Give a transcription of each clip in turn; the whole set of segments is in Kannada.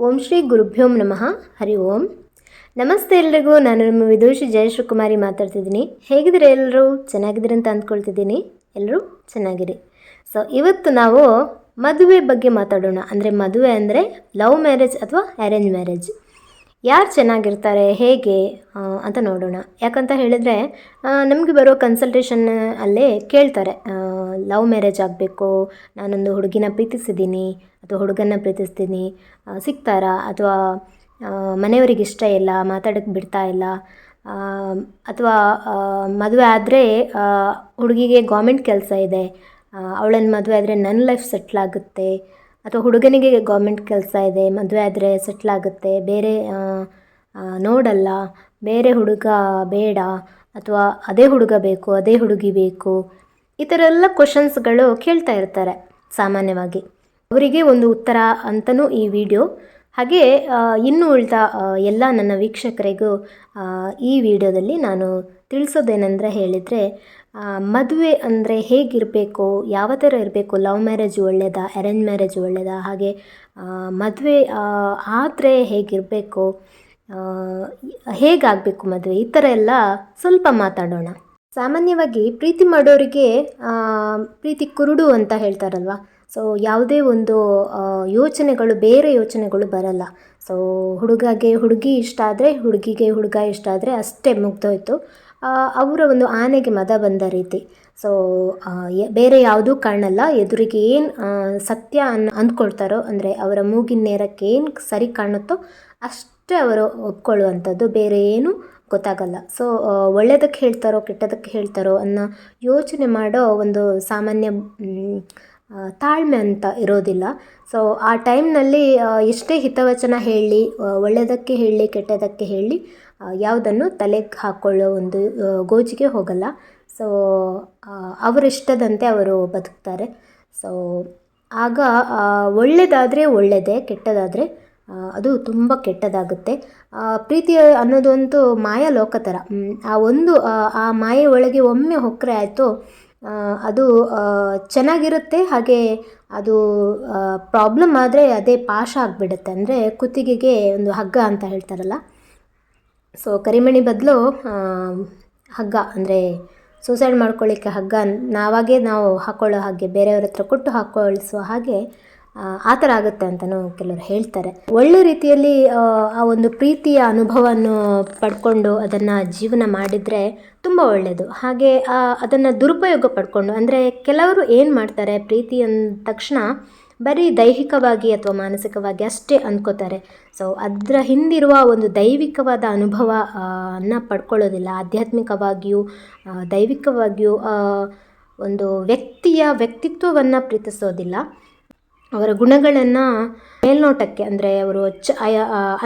ಓಂ ಶ್ರೀ ಗುರುಭ್ಯೋ ನಮಃ. ಹರಿ ಓಂ. ನಮಸ್ತೆ ಎಲ್ರಿಗೂ. ನಾನು ನಿಮ್ಮ ವಿದೂಷಿ ಜಯಶ್ರೀಕುಮಾರಿ ಮಾತಾಡ್ತಿದ್ದೀನಿ. ಹೇಗಿದ್ದೀರಿ ಎಲ್ಲರೂ? ಚೆನ್ನಾಗಿದ್ದೀರಿ ಅಂತ ಅಂದ್ಕೊಳ್ತಿದ್ದೀನಿ. ಎಲ್ಲರೂ ಚೆನ್ನಾಗಿರಿ. ಸೊ ಇವತ್ತು ನಾವು ಮದುವೆ ಬಗ್ಗೆ ಮಾತಾಡೋಣ. ಅಂದರೆ ಮದುವೆ ಅಂದರೆ ಲವ್ ಮ್ಯಾರೇಜ್ ಅಥವಾ ಅರೇಂಜ್ ಮ್ಯಾರೇಜ್, ಯಾರು ಚೆನ್ನಾಗಿರ್ತಾರೆ ಹೇಗೆ ಅಂತ ನೋಡೋಣ. ಯಾಕಂತ ಹೇಳಿದರೆ ನಮಗೆ ಬರೋ ಕನ್ಸಲ್ಟೇಷನ್ ಅಲ್ಲೇ ಕೇಳ್ತಾರೆ, ಲವ್ ಮ್ಯಾರೇಜ್ ಆಗಬೇಕು, ನಾನೊಂದು ಹುಡುಗಿನ ಪ್ರೀತಿಸಿದ್ದೀನಿ ಅಥವಾ ಹುಡುಗನ ಪ್ರೀತಿಸ್ತೀನಿ, ಸಿಗ್ತಾರಾ, ಅಥವಾ ಮನೆಯವ್ರಿಗೆ ಇಷ್ಟ ಇಲ್ಲ, ಮಾತಾಡೋಕ್ಕೆ ಬಿಡ್ತಾ ಇಲ್ಲ, ಅಥವಾ ಮದುವೆ ಆದರೆ ಹುಡುಗಿಗೆ ಗೌರ್ಮೆಂಟ್ ಕೆಲಸ ಇದೆ, ಅವಳನ್ನು ಮದುವೆ ಆದರೆ ನನ್ನ ಲೈಫ್ ಸೆಟ್ಲಾಗುತ್ತೆ, ಅಥವಾ ಹುಡುಗನಿಗೆ ಗೌರ್ಮೆಂಟ್ ಕೆಲಸ ಇದೆ, ಮದುವೆ ಆದರೆ ಸೆಟ್ಲಾಗುತ್ತೆ, ಬೇರೆ ನೋಡಲ್ಲ, ಬೇರೆ ಹುಡುಗ ಬೇಡ, ಅಥವಾ ಅದೇ ಹುಡುಗ ಬೇಕು, ಅದೇ ಹುಡುಗಿ ಬೇಕು, ಈ ಥರ ಎಲ್ಲ ಕ್ವಶನ್ಸ್ಗಳು ಕೇಳ್ತಾ ಇರ್ತಾರೆ ಸಾಮಾನ್ಯವಾಗಿ. ಅವರಿಗೆ ಒಂದು ಉತ್ತರ ಅಂತಲೂ ಈ ವಿಡಿಯೋ. ಹಾಗೆ ಇನ್ನೂ ಉಳಿದ ಎಲ್ಲ ನನ್ನ ವೀಕ್ಷಕರಿಗೂ ಈ ವಿಡಿಯೋದಲ್ಲಿ ನಾನು ತಿಳಿಸೋದೇನೆಂದರೆ ಹೇಳಿದರೆ, ಮದುವೆ ಅಂದರೆ ಹೇಗಿರಬೇಕು, ಯಾವ ಥರ ಇರಬೇಕು, ಲವ್ ಮ್ಯಾರೇಜ್ ಒಳ್ಳೆಯದಾ, ಅರೇಂಜ್ ಮ್ಯಾರೇಜ್ ಒಳ್ಳೆಯದಾ, ಹಾಗೆ ಮದುವೆ ಆದರೆ ಹೇಗಿರಬೇಕು, ಹೇಗಾಗಬೇಕು ಮದುವೆ, ಈ ಥರ ಎಲ್ಲ ಸ್ವಲ್ಪ ಮಾತಾಡೋಣ. ಸಾಮಾನ್ಯವಾಗಿ ಪ್ರೀತಿ ಮಾಡೋರಿಗೆ ಪ್ರೀತಿ ಕುರುಡು ಅಂತ ಹೇಳ್ತಾರಲ್ವ. ಸೊ ಯಾವುದೇ ಒಂದು ಯೋಚನೆಗಳು, ಬೇರೆ ಯೋಚನೆಗಳು ಬರಲ್ಲ. ಸೊ ಹುಡುಗಗೆ ಹುಡುಗಿ ಇಷ್ಟ ಆದರೆ, ಹುಡುಗಿಗೆ ಹುಡುಗ ಇಷ್ಟ ಆದರೆ ಅಷ್ಟೇ ಮುಗ್ದೋಯ್ತು. ಅವರ ಒಂದು ಆನೆಗೆ ಮದ ಬಂದ ರೀತಿ. ಸೊ ಬೇರೆ ಯಾವುದೂ ಕಾಣಲ್ಲ. ಎದುರಿಗೆ ಏನು ಸತ್ಯ ಅಂದ್ಕೊಳ್ತಾರೋ, ಅಂದರೆ ಅವರ ಮೂಗಿನ ನೇರಕ್ಕೆ ಏನು ಸರಿ ಕಾಣುತ್ತೋ ಅಷ್ಟೇ ಅವರು ಒಪ್ಕೊಳ್ಳುವಂಥದ್ದು, ಬೇರೆ ಏನು ಗೊತ್ತಾಗಲ್ಲ. ಸೊ ಒಳ್ಳೆಯದಕ್ಕೆ ಹೇಳ್ತಾರೋ ಕೆಟ್ಟದಕ್ಕೆ ಹೇಳ್ತಾರೋ ಅನ್ನೋ ಯೋಚನೆ ಮಾಡೋ ಒಂದು ಸಾಮಾನ್ಯ ತಾಳ್ಮೆ ಅಂತ ಇರೋದಿಲ್ಲ. ಸೊ ಆ ಟೈಮ್ನಲ್ಲಿ ಎಷ್ಟೇ ಹಿತವಚನ ಹೇಳಿ, ಒಳ್ಳೆಯದಕ್ಕೆ ಹೇಳಿ ಕೆಟ್ಟದಕ್ಕೆ ಹೇಳಿ, ಯಾವುದನ್ನು ತಲೆಗೆ ಹಾಕ್ಕೊಳ್ಳೋ ಒಂದು ಗೋಜಿಗೆ ಹೋಗಲ್ಲ. ಸೊ ಅವರಿಷ್ಟದಂತೆ ಅವರು ಬದುಕ್ತಾರೆ. ಸೊ ಆಗ ಒಳ್ಳೆಯದಾದರೆ ಒಳ್ಳೆಯದೇ, ಕೆಟ್ಟದಾದರೆ ಅದು ತುಂಬ ಕೆಟ್ಟದಾಗುತ್ತೆ. ಪ್ರೀತಿ ಅನ್ನೋದಂತೂ ಮಾಯಾಲೋಕ ಥರ. ಆ ಮಾಯೆ ಒಳಗೆ ಒಮ್ಮೆ ಹೊಕ್ಕರೆ ಆಯಿತು, ಅದು ಚೆನ್ನಾಗಿರುತ್ತೆ. ಹಾಗೆ ಅದು ಪ್ರಾಬ್ಲಮ್ ಆದರೆ ಅದೇ ಪಾಶ ಆಗಿಬಿಡುತ್ತೆ. ಅಂದರೆ ಕುತ್ತಿಗೆಗೆ ಒಂದು ಹಗ್ಗ ಅಂತ ಹೇಳ್ತಾರಲ್ಲ. ಸೊ ಕರಿಮಣಿ ಬದಲು ಹಗ್ಗ, ಅಂದರೆ ಸೂಸೈಡ್ ಮಾಡ್ಕೊಳ್ಳಿಕ್ಕೆ ಹಗ್ಗ ನಾವು ಹಾಕ್ಕೊಳ್ಳೋ ಹಾಗೆ, ಬೇರೆಯವ್ರ ಹತ್ರ ಕೊಟ್ಟು ಹಾಕ್ಕೊಳಿಸುವ ಹಾಗೆ ಆ ಥರ ಆಗುತ್ತೆ ಅಂತಲೂ ಕೆಲವರು ಹೇಳ್ತಾರೆ. ಒಳ್ಳೆ ರೀತಿಯಲ್ಲಿ ಆ ಒಂದು ಪ್ರೀತಿಯ ಅನುಭವವನ್ನು ಪಡ್ಕೊಂಡು ಅದನ್ನು ಜೀವನ ಮಾಡಿದರೆ ತುಂಬ ಒಳ್ಳೆಯದು. ಹಾಗೆ ಅದನ್ನು ದುರುಪಯೋಗ ಪಡ್ಕೊಂಡು, ಅಂದರೆ ಕೆಲವರು ಏನು ಮಾಡ್ತಾರೆ, ಪ್ರೀತಿ ಅಂದ ತಕ್ಷಣ ಬರೀ ದೈಹಿಕವಾಗಿ ಅಥವಾ ಮಾನಸಿಕವಾಗಿ ಅಷ್ಟೇ ಅಂದ್ಕೋತಾರೆ. ಸೊ ಅದರ ಹಿಂದಿರುವ ಒಂದು ದೈವಿಕವಾದ ಅನುಭವ ಪಡ್ಕೊಳ್ಳೋದಿಲ್ಲ. ಆಧ್ಯಾತ್ಮಿಕವಾಗಿಯೂ ದೈವಿಕವಾಗಿಯೂ ಒಂದು ವ್ಯಕ್ತಿಯ ವ್ಯಕ್ತಿತ್ವವನ್ನು ಪ್ರೀತಿಸೋದಿಲ್ಲ. ಅವರ ಗುಣಗಳನ್ನು ಮೇಲ್ನೋಟಕ್ಕೆ, ಅಂದರೆ ಅವರು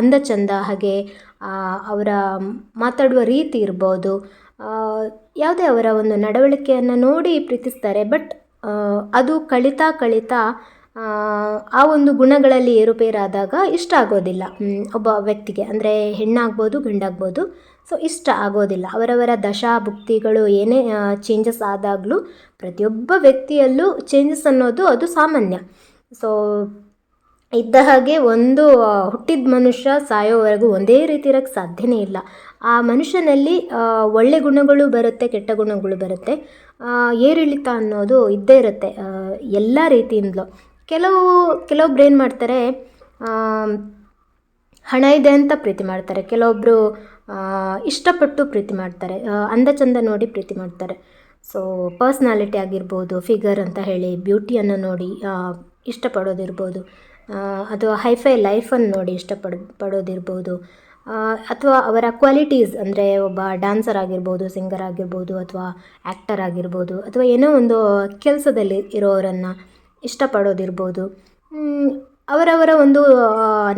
ಅಂದ ಚಂದ, ಹಾಗೆ ಅವರ ಮಾತಾಡುವ ರೀತಿ ಇರ್ಬೋದು, ಯಾವುದೇ ಅವರ ಒಂದು ನಡವಳಿಕೆಯನ್ನು ನೋಡಿ ಪ್ರೀತಿಸ್ತಾರೆ. ಬಟ್ ಅದು ಕಳೀತಾ ಆ ಒಂದು ಗುಣಗಳಲ್ಲಿ ಏರುಪೇರಾದಾಗ ಇಷ್ಟ ಆಗೋದಿಲ್ಲ ಒಬ್ಬ ವ್ಯಕ್ತಿಗೆ. ಅಂದರೆ ಹೆಣ್ಣಾಗ್ಬೋದು ಗಂಡಾಗ್ಬೋದು. ಸೊ ಇಷ್ಟ ಆಗೋದಿಲ್ಲ. ಅವರವರ ದಶಾ ಭುಕ್ತಿಗಳು ಏನೇ ಚೇಂಜಸ್ ಆದಾಗಲೂ ಪ್ರತಿಯೊಬ್ಬ ವ್ಯಕ್ತಿಯಲ್ಲೂ ಚೇಂಜಸ್ ಅನ್ನೋದು ಅದು ಸಾಮಾನ್ಯ. ಸೊ ಇದ್ದ ಹಾಗೆ ಒಂದು ಹುಟ್ಟಿದ ಮನುಷ್ಯ ಸಾಯೋವರೆಗೂ ಒಂದೇ ರೀತಿ ಇರೋಕ್ಕೆ ಸಾಧ್ಯನೇ ಇಲ್ಲ. ಆ ಮನುಷ್ಯನಲ್ಲಿ ಒಳ್ಳೆ ಗುಣಗಳು ಬರುತ್ತೆ, ಕೆಟ್ಟ ಗುಣಗಳು ಬರುತ್ತೆ, ಏರಿಳಿತ ಅನ್ನೋದು ಇದ್ದೇ ಇರುತ್ತೆ ಎಲ್ಲ ರೀತಿಯಿಂದಲೂ. ಕೆಲವೊಬ್ರು ಏನು ಮಾಡ್ತಾರೆ, ಹಣ ಇದೆ ಅಂತ ಪ್ರೀತಿ ಮಾಡ್ತಾರೆ. ಕೆಲವೊಬ್ಬರು ಇಷ್ಟಪಟ್ಟು ಪ್ರೀತಿ ಮಾಡ್ತಾರೆ, ಅಂದ ಚಂದ ನೋಡಿ ಪ್ರೀತಿ ಮಾಡ್ತಾರೆ. ಸೊ ಪರ್ಸ್ನಾಲಿಟಿ ಆಗಿರ್ಬೋದು, ಫಿಗರ್ ಅಂತ ಹೇಳಿ ಬ್ಯೂಟಿಯನ್ನು ನೋಡಿ ಇಷ್ಟಪಡೋದಿರ್ಬೋದು, ಅಥವಾ ಹೈಫೈ ಲೈಫನ್ನು ನೋಡಿ ಪಡೋದಿರ್ಬೋದು, ಅಥವಾ ಅವರ ಕ್ವಾಲಿಟೀಸ್, ಅಂದರೆ ಒಬ್ಬ ಡ್ಯಾನ್ಸರ್ ಆಗಿರ್ಬೋದು, ಸಿಂಗರ್ ಆಗಿರ್ಬೋದು, ಅಥವಾ ಆ್ಯಕ್ಟರ್ ಆಗಿರ್ಬೋದು, ಅಥವಾ ಏನೋ ಒಂದು ಕೆಲಸದಲ್ಲಿ ಇರೋರನ್ನು ಇಷ್ಟಪಡೋದಿರ್ಬೋದು. ಅವರವರ ಒಂದು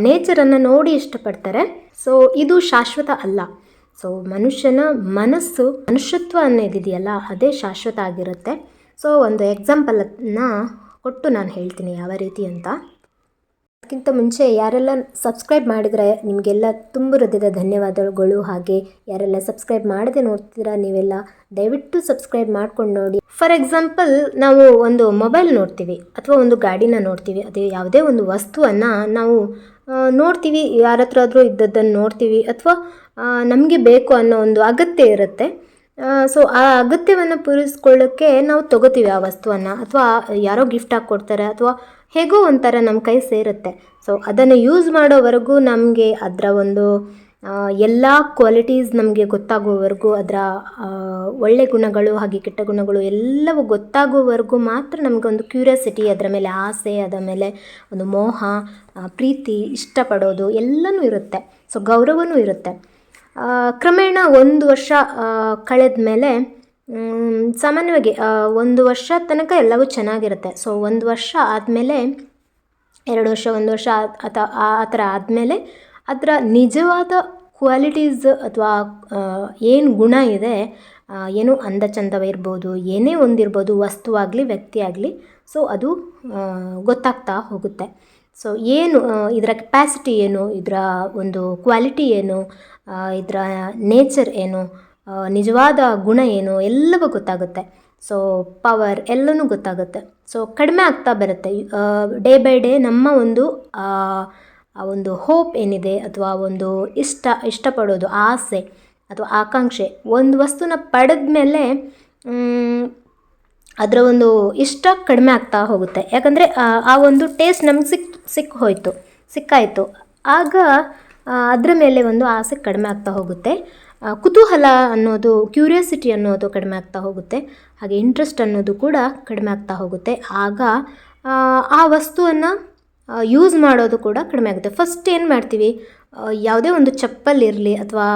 ನೇಚರನ್ನು ನೋಡಿ ಇಷ್ಟಪಡ್ತಾರೆ. ಸೊ ಇದು ಶಾಶ್ವತ ಅಲ್ಲ. ಸೊ ಮನುಷ್ಯನ ಮನುಷ್ಯತ್ವ ಅನ್ನೋದಿದೆಯಲ್ಲ, ಅದೇ ಶಾಶ್ವತ ಆಗಿರುತ್ತೆ. ಸೊ ಒಂದು ಎಕ್ಸಾಂಪಲನ್ನು ಕೊಟ್ಟು ನಾನು ಹೇಳ್ತೀನಿ ಯಾವ ರೀತಿ ಅಂತ. ಅದಕ್ಕಿಂತ ಮುಂಚೆ ಯಾರೆಲ್ಲ ಸಬ್ಸ್ಕ್ರೈಬ್ ಮಾಡಿದರೆ ನಿಮಗೆಲ್ಲ ತುಂಬ ಹೃದಯದ ಧನ್ಯವಾದಗಳು. ಹಾಗೆ ಯಾರೆಲ್ಲ ಸಬ್ಸ್ಕ್ರೈಬ್ ಮಾಡದೆ ನೋಡ್ತೀರಾ ನೀವೆಲ್ಲ ದಯವಿಟ್ಟು ಸಬ್ಸ್ಕ್ರೈಬ್ ಮಾಡ್ಕೊಂಡು ನೋಡಿ. ಫಾರ್ ಎಕ್ಸಾಂಪಲ್, ನಾವು ಒಂದು ಮೊಬೈಲ್ ನೋಡ್ತೀವಿ ಅಥವಾ ಒಂದು ಗಾಡಿನ ನೋಡ್ತೀವಿ, ಅದೇ ಯಾವುದೇ ಒಂದು ವಸ್ತುವನ್ನು ನಾವು ನೋಡ್ತೀವಿ, ಯಾರ ಹತ್ರ ಆದರೂ ಇದ್ದದ್ದನ್ನು ನೋಡ್ತೀವಿ, ಅಥವಾ ನಮಗೆ ಬೇಕು ಅನ್ನೋ ಒಂದು ಅಗತ್ಯ ಇರುತ್ತೆ. ಸೊ ಆ ಅಗತ್ಯವನ್ನು ಪೂರೈಸ್ಕೊಳ್ಳೋಕ್ಕೆ ನಾವು ತೊಗೋತೀವಿ ಆ ವಸ್ತುವನ್ನು, ಅಥವಾ ಯಾರೋ ಗಿಫ್ಟಾಗಿ ಕೊಡ್ತಾರೆ, ಅಥವಾ ಹೇಗೋ ಒಂಥರ ನಮ್ಮ ಕೈ ಸೇರುತ್ತೆ. ಸೊ ಅದನ್ನು ಯೂಸ್ ಮಾಡೋವರೆಗೂ ನಮಗೆ ಅದರ ಒಂದು ಎಲ್ಲ ಕ್ವಾಲಿಟೀಸ್ ನಮಗೆ ಗೊತ್ತಾಗುವವರೆಗೂ, ಅದರ ಒಳ್ಳೆ ಗುಣಗಳು ಹಾಗೆ ಕೆಟ್ಟ ಗುಣಗಳು ಎಲ್ಲವೂ ಗೊತ್ತಾಗುವವರೆಗೂ ಮಾತ್ರ ನಮಗೊಂದು ಕ್ಯೂರಿಯಾಸಿಟಿ, ಅದರ ಮೇಲೆ ಆಸೆ, ಅದರ ಮೇಲೆ ಒಂದು ಮೋಹ, ಪ್ರೀತಿ, ಇಷ್ಟಪಡೋದು ಎಲ್ಲನೂ ಇರುತ್ತೆ. ಸೊ ಗೌರವನೂ ಇರುತ್ತೆ. ಕ್ರಮೇಣ 1 ವರ್ಷ ಕಳೆದ ಮೇಲೆ ಸಾಮಾನ್ಯವಾಗಿ 1 ವರ್ಷ ತನಕ ಎಲ್ಲವೂ ಚೆನ್ನಾಗಿರುತ್ತೆ. ಸೊ 1 ವರ್ಷ ಆದಮೇಲೆ, 2 ವರ್ಷ, 1 ವರ್ಷ ಆ ಥರ ಆದಮೇಲೆ ಅದರ ನಿಜವಾದ ಕ್ವಾಲಿಟೀಸ್ ಅಥವಾ ಏನು ಗುಣ ಇದೆ, ಏನು ಅಂದ ಚಂದವಿರ್ಬೋದು, ಏನೇ ಒಂದಿರ್ಬೋದು, ವಸ್ತುವಾಗಲಿ ವ್ಯಕ್ತಿಯಾಗಲಿ, ಸೊ ಅದು ಗೊತ್ತಾಗ್ತಾ ಹೋಗುತ್ತೆ. ಸೊ ಏನು ಇದರ ಕೆಪಾಸಿಟಿ ಏನು, ಇದರ ಒಂದು ಕ್ವಾಲಿಟಿ ಏನು, ಇದರ ನೇಚರ್ ಏನು, ನಿಜವಾದ ಗುಣ ಏನು, ಎಲ್ಲವೂ ಗೊತ್ತಾಗುತ್ತೆ. ಸೊ ಪವರ್ ಎಲ್ಲನೂ ಗೊತ್ತಾಗುತ್ತೆ. ಸೊ ಕಡಿಮೆ ಆಗ್ತಾ ಬರುತ್ತೆ ಡೇ ಬೈ ಡೇ. ನಮ್ಮ ಒಂದು ಹೋಪ್ ಏನಿದೆ, ಅಥವಾ ಒಂದು ಇಷ್ಟಪಡೋದು, ಆಸೆ ಅಥವಾ ಆಕಾಂಕ್ಷೆ, ಒಂದು ವಸ್ತುನ ಪಡೆದ ಮೇಲೆ ಅದರ ಒಂದು ಇಷ್ಟ ಕಡಿಮೆ ಆಗ್ತಾ ಹೋಗುತ್ತೆ. ಯಾಕಂದರೆ ಆ ಒಂದು ಟೇಸ್ಟ್ ನಮ್ಗೆ ಸಿಕ್ಕಾಯಿತು, ಆಗ ಅದರ ಮೇಲೆ ಒಂದು ಆಸೆ ಕಡಿಮೆ ಆಗ್ತಾ ಹೋಗುತ್ತೆ. ಕುತೂಹಲ ಅನ್ನೋದು, ಕ್ಯೂರಿಯಾಸಿಟಿ ಅನ್ನೋದು ಕಡಿಮೆ ಆಗ್ತಾ ಹೋಗುತ್ತೆ. ಹಾಗೆ ಇಂಟ್ರೆಸ್ಟ್ ಅನ್ನೋದು ಕೂಡ ಕಡಿಮೆ ಆಗ್ತಾ ಹೋಗುತ್ತೆ. ಆಗ ಆ ವಸ್ತುವನ್ನು ಯೂಸ್ ಮಾಡೋದು ಕೂಡ ಕಡಿಮೆ ಆಗುತ್ತೆ. ಫಸ್ಟ್ ಏನು ಮಾಡ್ತೀವಿ, ಯಾವುದೇ ಒಂದು ಚಪ್ಪಲ್ ಇರಲಿ, ಅಥವಾ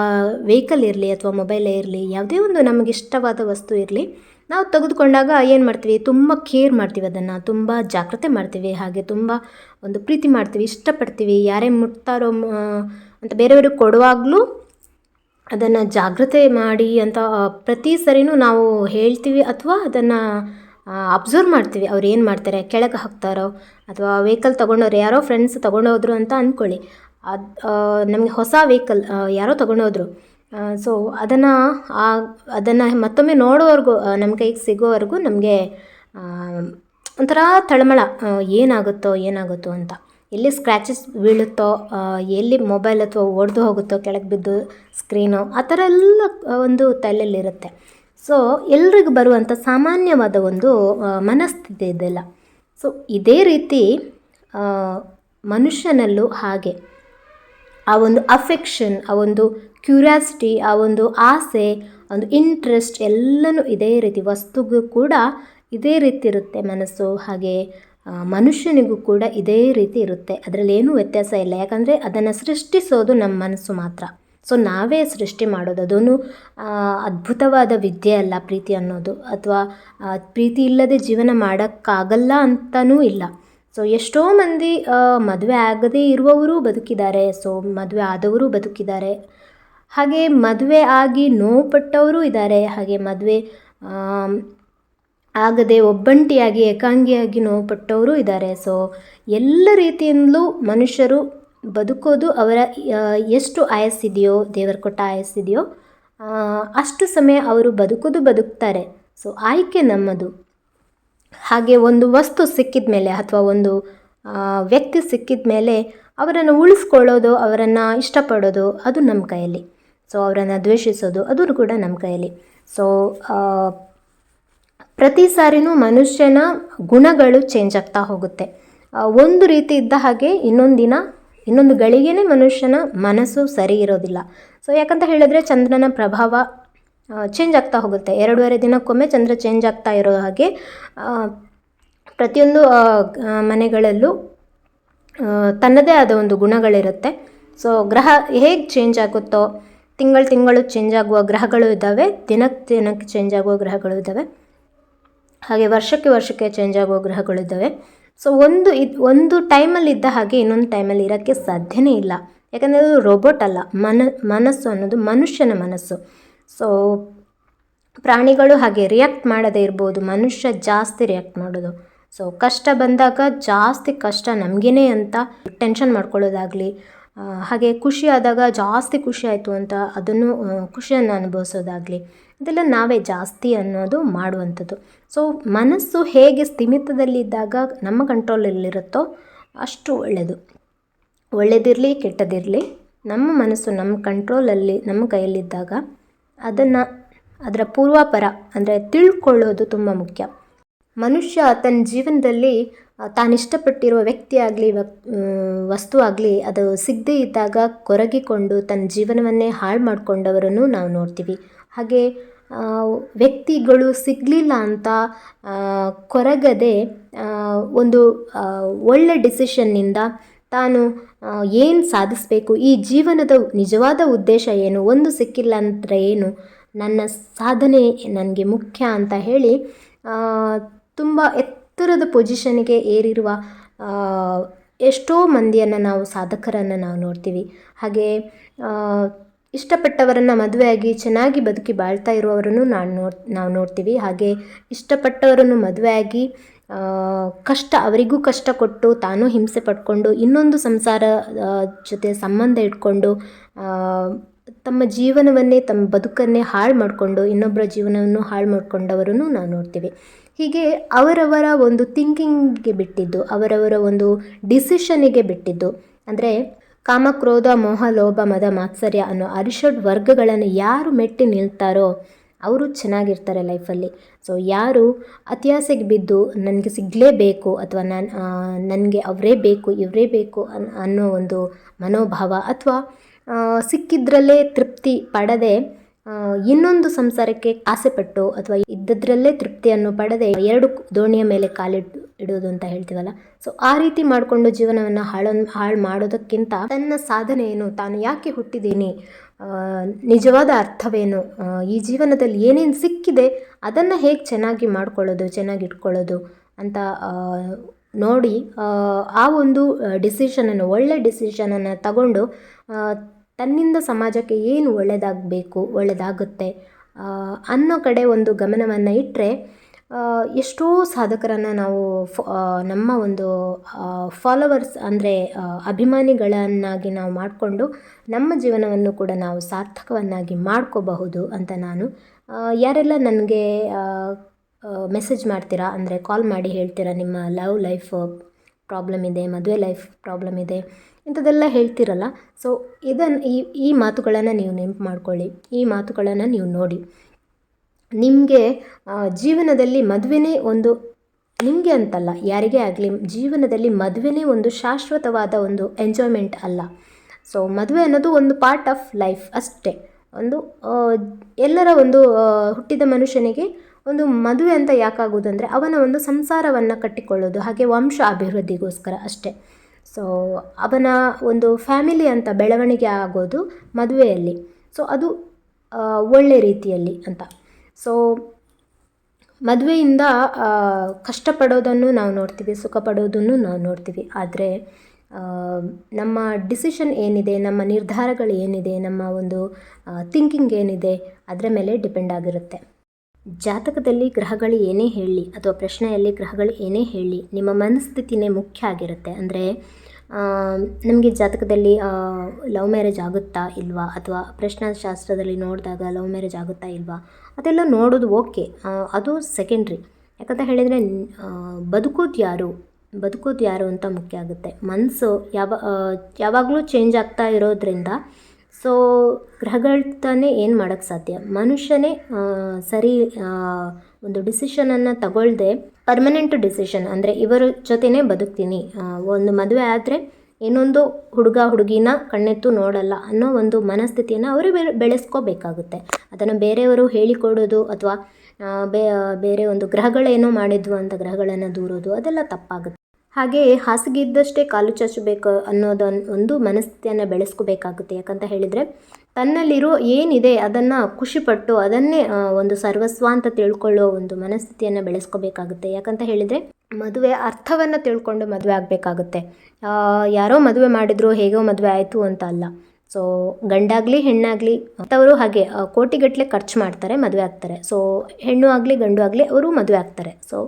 ವೆಹಿಕಲ್ ಇರಲಿ, ಅಥವಾ ಮೊಬೈಲೇ ಇರಲಿ, ಯಾವುದೇ ಒಂದು ನಮಗೆ ಇಷ್ಟವಾದ ವಸ್ತು ಇರಲಿ, ನಾವು ತೆಗೆದುಕೊಂಡಾಗ ಏನು ಮಾಡ್ತೀವಿ, ತುಂಬ ಕೇರ್ ಮಾಡ್ತೀವಿ, ಅದನ್ನು ತುಂಬ ಜಾಗ್ರತೆ ಮಾಡ್ತೀವಿ, ಹಾಗೆ ತುಂಬ ಒಂದು ಪ್ರೀತಿ ಮಾಡ್ತೀವಿ, ಇಷ್ಟಪಡ್ತೀವಿ. ಯಾರೇ ಮುಟ್ತಾರೋ ಅಂತ ಬೇರೆಯವ್ರಿಗೆ ಕೊಡುವಾಗಲೂ ಅದನ್ನು ಜಾಗ್ರತೆ ಮಾಡಿ ಅಂತ ಪ್ರತಿ ಸರಿನೂ ನಾವು ಹೇಳ್ತೀವಿ, ಅಥವಾ ಅದನ್ನು ಅಬ್ಸರ್ವ್ ಮಾಡ್ತೀವಿ. ಅವ್ರು ಏನು ಮಾಡ್ತಾರೆ, ಕೆಳಗೆ ಹಾಕ್ತಾರೋ, ಅಥವಾ ವೆಹಿಕಲ್ ತೊಗೊಂಡವ್ರು, ಯಾರೋ ಫ್ರೆಂಡ್ಸ್ ತೊಗೊಂಡೋದ್ರು ಅಂತ ಅಂದ್ಕೊಳ್ಳಿ. ನಮಗೆ ಹೊಸ ವೆಹಿಕಲ್ ಯಾರೋ ತೊಗೊಂಡೋದ್ರು. ಸೊ ಅದನ್ನು ಮತ್ತೊಮ್ಮೆ ನೋಡೋವರೆಗೂ, ನಮ್ಮ ಕೈಗೆ ಸಿಗೋವರೆಗೂ ನಮಗೆ ಒಂಥರ ತಳಮಳ, ಏನಾಗುತ್ತೋ ಅಂತ. ಎಲ್ಲಿ ಸ್ಕ್ರ್ಯಾಚಸ್ ಬೀಳುತ್ತೋ, ಎಲ್ಲಿ ಮೊಬೈಲ್ ಅಥವಾ ಒಡೆದು ಹೋಗುತ್ತೋ, ಕೆಳಗೆ ಬಿದ್ದು ಸ್ಕ್ರೀನು, ಆ ಥರ ಎಲ್ಲ ಒಂದು ತಲೆಯಲ್ಲಿರುತ್ತೆ. ಸೊ ಎಲ್ರಿಗೂ ಬರುವಂಥ ಸಾಮಾನ್ಯವಾದ ಒಂದು ಮನಸ್ಥಿತಿ ಇದೆಲ್ಲ. ಸೊ ಇದೇ ರೀತಿ ಮನುಷ್ಯನಲ್ಲೂ ಹಾಗೆ ಆ ಒಂದು ಅಫೆಕ್ಷನ್, ಆ ಒಂದು ಕ್ಯೂರಿಯಾಸಿಟಿ, ಆ ಒಂದು ಆಸೆ, ಒಂದು ಇಂಟ್ರೆಸ್ಟ್ ಎಲ್ಲನೂ ಇದೇ ರೀತಿ. ವಸ್ತುಗೂ ಕೂಡ ಇದೇ ರೀತಿ ಇರುತ್ತೆ ಮನಸ್ಸು, ಹಾಗೆ ಮನುಷ್ಯನಿಗೂ ಕೂಡ ಇದೇ ರೀತಿ ಇರುತ್ತೆ. ಅದರಲ್ಲಿ ಏನೂ ವ್ಯತ್ಯಾಸ ಇಲ್ಲ. ಯಾಕಂದರೆ ಅದನ್ನು ಸೃಷ್ಟಿಸೋದು ನಮ್ಮ ಮನಸ್ಸು ಮಾತ್ರ. ಸೊ ನಾವೇ ಸೃಷ್ಟಿ ಮಾಡೋದು. ಅದೊಂದು ಅದ್ಭುತವಾದ ವಿದ್ಯೆ ಅಲ್ಲ ಪ್ರೀತಿ ಅನ್ನೋದು, ಅಥವಾ ಪ್ರೀತಿ ಇಲ್ಲದೆ ಜೀವನ ಮಾಡೋಕ್ಕಾಗಲ್ಲ ಅಂತಲೂ ಇಲ್ಲ. ಸೊ ಎಷ್ಟೋ ಮಂದಿ ಮದುವೆ ಆಗದೇ ಇರುವವರು ಬದುಕಿದ್ದಾರೆ, ಸೊ ಮದುವೆ ಆದವರು ಬದುಕಿದ್ದಾರೆ, ಹಾಗೆ ಮದುವೆ ಆಗಿ ನೋವುಪಟ್ಟವರು ಇದ್ದಾರೆ, ಹಾಗೆ ಮದುವೆ ಆಗದೆ ಒಬ್ಬಂಟಿಯಾಗಿ ಏಕಾಂಗಿಯಾಗಿ ನೋವುಪಟ್ಟವರು ಇದ್ದಾರೆ. ಸೊ ಎಲ್ಲ ರೀತಿಯಿಂದಲೂ ಮನುಷ್ಯರು ಬದುಕೋದು ಅವರ ಎಷ್ಟು ಆಯಸ್ಸಿದೆಯೋ, ದೇವರು ಕೊಟ್ಟ ಆಯಸ್ಸಿದೆಯೋ ಅಷ್ಟು ಸಮಯ ಅವರು ಬದುಕ್ತಾರೆ. ಸೊ ಆಯ್ಕೆ ನಮ್ಮದು. ಹಾಗೆ ಒಂದು ವಸ್ತು ಸಿಕ್ಕಿದ ಮೇಲೆ, ಅಥವಾ ಒಂದು ವ್ಯಕ್ತಿ ಸಿಕ್ಕಿದ ಮೇಲೆ ಅವರನ್ನು ಉಳಿಸ್ಕೊಳ್ಳೋದು, ಅವರನ್ನು ಇಷ್ಟಪಡೋದು ಅದು ನಮ್ಮ ಕೈಯಲ್ಲಿ. ಸೊ ಅವರನ್ನು ದ್ವೇಷಿಸೋದು ಅದು ಕೂಡ ನಮ್ಮ ಕೈಯಲ್ಲಿ. ಸೊ ಪ್ರತಿ ಸಾರಿನೂ ಮನುಷ್ಯನ ಗುಣಗಳು ಚೇಂಜ್ ಆಗ್ತಾ ಹೋಗುತ್ತೆ. ಒಂದು ರೀತಿ ಇದ್ದ ಹಾಗೆ ಇನ್ನೊಂದು ಗಳಿಗೆನೇ ಮನುಷ್ಯನ ಮನಸ್ಸು ಸರಿ ಇರೋದಿಲ್ಲ. ಸೊ ಯಾಕಂತ ಹೇಳಿದ್ರೆ ಚಂದ್ರನ ಪ್ರಭಾವ ಚೇಂಜ್ ಆಗ್ತಾ ಹೋಗುತ್ತೆ. 2.5 ದಿನಕ್ಕೊಮ್ಮೆ ಚಂದ್ರ ಚೇಂಜ್ ಆಗ್ತಾ ಇರೋ ಹಾಗೆ ಪ್ರತಿಯೊಂದು ಮನೆಗಳಲ್ಲೂ ತನ್ನದೇ ಆದ ಒಂದು ಗುಣಗಳಿರುತ್ತೆ. ಸೊ ಗ್ರಹ ಹೇಗೆ ಚೇಂಜ್ ಆಗುತ್ತೋ, ತಿಂಗಳು ಚೇಂಜ್ ಆಗುವ ಗ್ರಹಗಳು ಇದ್ದಾವೆ, ದಿನಕ್ಕೆ ಚೇಂಜ್ ಆಗುವ ಗ್ರಹಗಳು ಇದ್ದಾವೆ, ಹಾಗೆ ವರ್ಷಕ್ಕೆ ಚೇಂಜ್ ಆಗುವ ಗ್ರಹಗಳಿದ್ದಾವೆ. ಸೊ ಒಂದು ಟೈಮಲ್ಲಿ ಇದ್ದ ಹಾಗೆ ಇನ್ನೊಂದು ಟೈಮಲ್ಲಿ ಇರೋಕ್ಕೆ ಸಾಧ್ಯನೇ ಇಲ್ಲ. ಯಾಕಂದರೆ ಅದು ರೋಬೋಟ್ ಅಲ್ಲ, ಮನಸ್ಸು ಅನ್ನೋದು ಮನುಷ್ಯನ ಮನಸ್ಸು. ಸೊ ಪ್ರಾಣಿಗಳು ಹಾಗೆ ರಿಯಾಕ್ಟ್ ಮಾಡದೇ ಇರ್ಬೋದು, ಮನುಷ್ಯ ಜಾಸ್ತಿ ರಿಯಾಕ್ಟ್ ಮಾಡೋದು. ಸೊ ಕಷ್ಟ ಬಂದಾಗ ಜಾಸ್ತಿ ಕಷ್ಟ ನಮಗೇನೆ ಅಂತ ಟೆನ್ಷನ್ ಮಾಡ್ಕೊಳ್ಳೋದಾಗಲಿ, ಹಾಗೆ ಖುಷಿ ಆದಾಗ ಜಾಸ್ತಿ ಖುಷಿ ಆಯಿತು ಅಂತ ಅದನ್ನು ಖುಷಿಯನ್ನು ಅನುಭವಿಸೋದಾಗಲಿ, ಇದೆಲ್ಲ ನಾವೇ ಜಾಸ್ತಿ ಅನ್ನೋದು ಮಾಡುವಂಥದ್ದು. ಸೊ ಮನಸ್ಸು ಹೇಗೆ ಸ್ಥಿಮಿತದಲ್ಲಿದ್ದಾಗ ನಮ್ಮ ಕಂಟ್ರೋಲಲ್ಲಿರುತ್ತೋ ಅಷ್ಟು ಒಳ್ಳೆಯದು. ಒಳ್ಳೆಯದಿರಲಿ ಕೆಟ್ಟದಿರಲಿ, ನಮ್ಮ ಮನಸ್ಸು ನಮ್ಮ ಕಂಟ್ರೋಲಲ್ಲಿ ನಮ್ಮ ಕೈಯಲ್ಲಿದ್ದಾಗ ಅದರ ಪೂರ್ವಾಪರ ಅಂದರೆ ತಿಳ್ಕೊಳ್ಳೋದು ತುಂಬ ಮುಖ್ಯ. ಮನುಷ್ಯ ತನ್ನ ಜೀವನದಲ್ಲಿ ತಾನಿಷ್ಟಪಟ್ಟಿರುವ ವ್ಯಕ್ತಿ ಆಗಲಿ ವಸ್ತು ಆಗಲಿ ಅದು ಸಿಗದೇ ಇದ್ದಾಗ ಕೊರಗಿಕೊಂಡು ತನ್ನ ಜೀವನವನ್ನೇ ಹಾಳು ಮಾಡಿಕೊಂಡವರನ್ನು ನಾವು ನೋಡ್ತೀವಿ. ಹಾಗೆ ವ್ಯಕ್ತಿಗಳು ಸಿಗಲಿಲ್ಲ ಅಂತ ಕೊರಗದೆ ಒಂದು ಒಳ್ಳೆ ಡಿಸಿಷನ್ನಿಂದ ತಾನು ಏನು ಸಾಧಿಸಬೇಕು, ಈ ಜೀವನದ ನಿಜವಾದ ಉದ್ದೇಶ ಏನು, ಒಂದು ಸಿಕ್ಕಿಲ್ಲ ಅಂದರೆ ಏನು, ನನ್ನ ಸಾಧನೆ ನನಗೆ ಮುಖ್ಯ ಅಂತ ಹೇಳಿ ತುಂಬ ಎತ್ತರದ ಪೊಸಿಷನ್ಗೆ ಏರಿರುವ ಎಷ್ಟೋ ಮಂದಿಯನ್ನು ನಾವು ಸಾಧಕರನ್ನು ನಾವು ನೋಡ್ತೀವಿ. ಹಾಗೆ ಇಷ್ಟಪಟ್ಟವರನ್ನು ಮದುವೆಯಾಗಿ ಚೆನ್ನಾಗಿ ಬದುಕಿ ಬಾಳ್ತಾ ಇರುವವರನ್ನು ನಾವು ನೋಡ್ತೀವಿ. ಹಾಗೆ ಇಷ್ಟಪಟ್ಟವರನ್ನು ಮದುವೆಯಾಗಿ ಅವರಿಗೂ ಕಷ್ಟ ಕೊಟ್ಟು ತಾನೂ ಹಿಂಸೆ ಪಡ್ಕೊಂಡು ಇನ್ನೊಂದು ಸಂಸಾರ ಜೊತೆ ಸಂಬಂಧ ಇಟ್ಕೊಂಡು ತಮ್ಮ ಜೀವನವನ್ನೇ ತಮ್ಮ ಬದುಕನ್ನೇ ಹಾಳು ಮಾಡಿಕೊಂಡು ಇನ್ನೊಬ್ಬರ ಜೀವನವನ್ನು ಹಾಳು ಮಾಡಿಕೊಂಡವರನ್ನು ನಾವು ನೋಡ್ತೀವಿ. ಹೀಗೆ ಅವರವರ ಒಂದು ಥಿಂಕಿಂಗ್ಗೆ ಬಿಟ್ಟಿದ್ದು, ಅವರವರ ಒಂದು ಡಿಸಿಷನಿಗೆ ಬಿಟ್ಟಿದ್ದು. ಅಂದರೆ ಕಾಮ, ಕ್ರೋಧ, ಮೋಹ, ಲೋಭ, ಮದ, ಮಾತ್ಸರ್ಯ ಅನ್ನೋ ಅರಿಷಡ್ ವರ್ಗಗಳನ್ನು ಯಾರು ಮೆಟ್ಟಿ ನಿಲ್ತಾರೋ ಅವರು ಚೆನ್ನಾಗಿರ್ತಾರೆ ಲೈಫಲ್ಲಿ. ಸೊ ಯಾರು ಅತ್ಯಾಸೆಗೆ ಬಿದ್ದು ನನಗೆ ಸಿಗಲೇಬೇಕು ಅಥವಾ ನನಗೆ ಅವರೇ ಬೇಕು ಇವರೇ ಬೇಕು ಅನ್ನೋ ಒಂದು ಮನೋಭಾವ, ಅಥವಾ ಸಿಕ್ಕಿದ್ರಲ್ಲೇ ತೃಪ್ತಿ ಪಡದೆ ಇನ್ನೊಂದು ಸಂಸಾರಕ್ಕೆ ಆಸೆಪಟ್ಟು ಅಥವಾ ಇದ್ದದ್ರಲ್ಲೇ ತೃಪ್ತಿಯನ್ನು ಪಡದೆ ಎರಡು ದೋಣಿಯ ಮೇಲೆ ಇಡೋದು ಅಂತ ಹೇಳ್ತೀವಲ್ಲ, ಸೊ ಆ ರೀತಿ ಮಾಡಿಕೊಂಡು ಜೀವನವನ್ನು ಹಾಳು ಮಾಡೋದಕ್ಕಿಂತ ತನ್ನ ಸಾಧನೆ ಏನು, ತಾನು ಯಾಕೆ ಹುಟ್ಟಿದ್ದೀನಿ, ನಿಜವಾದ ಅರ್ಥವೇನು, ಈ ಜೀವನದಲ್ಲಿ ಏನೇನು ಸಿಕ್ಕಿದೆ ಅದನ್ನು ಹೇಗೆ ಚೆನ್ನಾಗಿ ಮಾಡ್ಕೊಳ್ಳೋದು, ಚೆನ್ನಾಗಿ ಇಟ್ಕೊಳ್ಳೋದು ಅಂತ ನೋಡಿ ಆ ಒಂದು ಡಿಸಿಷನನ್ನು, ಒಳ್ಳೆ ಡಿಸಿಷನನ್ನು ತಗೊಂಡು ತನ್ನಿಂದ ಸಮಾಜಕ್ಕೆ ಏನು ಒಳ್ಳೆಯದಾಗುತ್ತೆ ಅನ್ನೋ ಕಡೆ ಒಂದು ಗಮನವನ್ನು ಇಟ್ಟರೆ ಎಷ್ಟೋ ಸಾಧಕರನ್ನು ನಾವು ನಮ್ಮ ಒಂದು ಫಾಲೋವರ್ಸ್ ಅಂದರೆ ಅಭಿಮಾನಿಗಳನ್ನಾಗಿ ನಾವು ಮಾಡಿಕೊಂಡು ನಮ್ಮ ಜೀವನವನ್ನು ಕೂಡ ನಾವು ಸಾರ್ಥಕವನ್ನಾಗಿ ಮಾಡ್ಕೋಬಹುದು ಅಂತ ನಾನು, ಯಾರೆಲ್ಲ ನನಗೆ ಮೆಸೇಜ್ ಮಾಡ್ತೀರಾ ಅಂದರೆ ಕಾಲ್ ಮಾಡಿ ಹೇಳ್ತೀರಾ ನಿಮ್ಮ ಲವ್ ಲೈಫ್ ಪ್ರಾಬ್ಲಮ್ ಇದೆ, ಮದುವೆ ಲೈಫ್ ಪ್ರಾಬ್ಲಮ್ ಇದೆ, ಇಂಥದ್ದೆಲ್ಲ ಹೇಳ್ತಿರಲ್ಲ. ಸೊ ಈ ಮಾತುಗಳನ್ನು ನೀವು ನೆನಪು ಮಾಡ್ಕೊಳ್ಳಿ, ಈ ಮಾತುಗಳನ್ನು ನೀವು ನೋಡಿ. ನಿಮಗೆ ಜೀವನದಲ್ಲಿ ಮದುವೆನೇ ಒಂದು, ನಿಮಗೆ ಅಂತಲ್ಲ ಯಾರಿಗೇ ಆಗಲಿ, ಜೀವನದಲ್ಲಿ ಮದುವೆನೇ ಒಂದು ಶಾಶ್ವತವಾದ ಒಂದು ಎಂಜಾಯ್ಮೆಂಟ್ ಅಲ್ಲ. ಸೊ ಮದುವೆ ಅನ್ನೋದು ಒಂದು ಪಾರ್ಟ್ ಆಫ್ ಲೈಫ್ ಅಷ್ಟೇ. ಒಂದು ಎಲ್ಲರ ಒಂದು ಹುಟ್ಟಿದ ಮನುಷ್ಯನಿಗೆ ಒಂದು ಮದುವೆ ಅಂತ ಯಾಕಾಗೋದಂದರೆ ಅವನ ಒಂದು ಸಂಸಾರವನ್ನು ಕಟ್ಟಿಕೊಳ್ಳೋದು, ಹಾಗೆ ವಂಶ ಅಭಿವೃದ್ಧಿಗೋಸ್ಕರ ಅಷ್ಟೇ. ಸೊ ಅವನ ಒಂದು ಫ್ಯಾಮಿಲಿ ಅಂತ ಬೆಳವಣಿಗೆ ಆಗೋದು ಮದುವೆಯಲ್ಲಿ. ಸೊ ಅದು ಒಳ್ಳೆ ರೀತಿಯಲ್ಲಿ ಅಂತ. ಸೊ ಮದುವೆಯಿಂದ ಕಷ್ಟಪಡೋದನ್ನು ನಾವು ನೋಡ್ತೀವಿ, ಸುಖ ಪಡೋದನ್ನು ನಾವು ನೋಡ್ತೀವಿ. ಆದರೆ ನಮ್ಮ ಡಿಸಿಷನ್ ಏನಿದೆ, ನಮ್ಮ ನಿರ್ಧಾರಗಳು ಏನಿದೆ, ನಮ್ಮ ಒಂದು ಥಿಂಕಿಂಗ್ ಏನಿದೆ ಅದರ ಮೇಲೆ ಡಿಪೆಂಡ್ ಆಗಿರುತ್ತೆ. ಜಾತಕದಲ್ಲಿ ಗ್ರಹಗಳು ಏನೇ ಹೇಳಲಿ ಅಥವಾ ಪ್ರಶ್ನೆಯಲ್ಲಿ ಗ್ರಹಗಳು ಏನೇ ಹೇಳಲಿ, ನಿಮ್ಮ ಮನಸ್ಥಿತಿನೇ ಮುಖ್ಯ ಆಗಿರುತ್ತೆ. ಅಂದರೆ ನಮಗೆ ಜಾತಕದಲ್ಲಿ ಲವ್ ಮ್ಯಾರೇಜ್ ಆಗುತ್ತಾ ಇಲ್ವಾ, ಅಥವಾ ಪ್ರಶ್ನಾಶಾಸ್ತ್ರದಲ್ಲಿ ನೋಡಿದಾಗ ಲವ್ ಮ್ಯಾರೇಜ್ ಆಗುತ್ತಾ ಇಲ್ವಾ ಅದೆಲ್ಲ ನೋಡೋದು ಓಕೆ, ಅದು ಸೆಕೆಂಡ್ರಿ. ಯಾಕಂತ ಹೇಳಿದರೆ ಬದುಕೋದು ಯಾರು ಅಂತ ಮುಖ್ಯ ಆಗುತ್ತೆ. ಮನಸ್ಸು ಯಾವಾಗಲೂ ಚೇಂಜ್ ಆಗ್ತಾ ಇರೋದ್ರಿಂದ ಸೊ ಗ್ರಹಗಳು ತಾನೇ ಏನು ಮಾಡೋಕ್ಕೆ ಸಾಧ್ಯ. ಮನುಷ್ಯನೇ ಸರಿ ಒಂದು ಡಿಸಿಷನನ್ನು ತಗೊಳ್ಳದೆ ಪರ್ಮನೆಂಟ್ ಡಿಸಿಷನ್ ಅಂದರೆ ಇವರ ಜೊತೆನೇ ಬದುಕ್ತೀನಿ, ಒಂದು ಮದುವೆ ಆದರೆ ಇನ್ನೊಂದು ಹುಡುಗಿನ ಕಣ್ಣೆತ್ತು ನೋಡಲ್ಲ ಅನ್ನೋ ಒಂದು ಮನಸ್ಥಿತಿಯನ್ನು ಅವರು ಬೆಳೆಸ್ಕೋಬೇಕಾಗುತ್ತೆ. ಅದನ್ನು ಬೇರೆಯವರು ಹೇಳಿಕೊಡೋದು ಅಥವಾ ಬೇರೆ ಒಂದು ಗ್ರಹಗಳೇನೋ ಮಾಡಿದ್ವು ಅಂತ ಗ್ರಹಗಳನ್ನು ದೂರೋದು ಅದೆಲ್ಲ ತಪ್ಪಾಗುತ್ತೆ. ಹಾಗೆ ಹಾಸಿಗೆ ಇದ್ದಷ್ಟೇ ಕಾಲು ಚಾಚಬೇಕು ಒಂದು ಮನಸ್ಥಿತಿಯನ್ನು ಬೆಳೆಸ್ಕೋಬೇಕಾಗುತ್ತೆ. ಯಾಕಂತ ಹೇಳಿದರೆ ತನ್ನಲ್ಲಿರೋ ಏನಿದೆ ಅದನ್ನು ಖುಷಿಪಟ್ಟು ಅದನ್ನೇ ಒಂದು ಸರ್ವಸ್ವ ಅಂತ ತಿಳ್ಕೊಳ್ಳೋ ಒಂದು ಮನಸ್ಥಿತಿಯನ್ನು ಬೆಳೆಸ್ಕೋಬೇಕಾಗುತ್ತೆ. ಯಾಕಂತ ಹೇಳಿದರೆ ಮದುವೆ ಅರ್ಥವನ್ನು ತಿಳ್ಕೊಂಡು ಮದುವೆ ಆಗಬೇಕಾಗುತ್ತೆ. ಯಾರೋ ಮದುವೆ ಮಾಡಿದ್ರು ಹೇಗೋ ಮದುವೆ ಆಯಿತು ಅಂತ ಅಲ್ಲ. ಸೊ ಗಂಡಾಗಲಿ ಹೆಣ್ಣಾಗಲಿ ಅವರು ಹಾಗೆ ಕೋಟಿಗಟ್ಟಲೆ ಖರ್ಚು ಮಾಡ್ತಾರೆ, ಮದುವೆ ಆಗ್ತಾರೆ. ಸೊ ಹೆಣ್ಣು ಆಗಲಿ ಗಂಡು ಆಗಲಿ ಅವರು ಮದುವೆ ಆಗ್ತಾರೆ. ಸೊ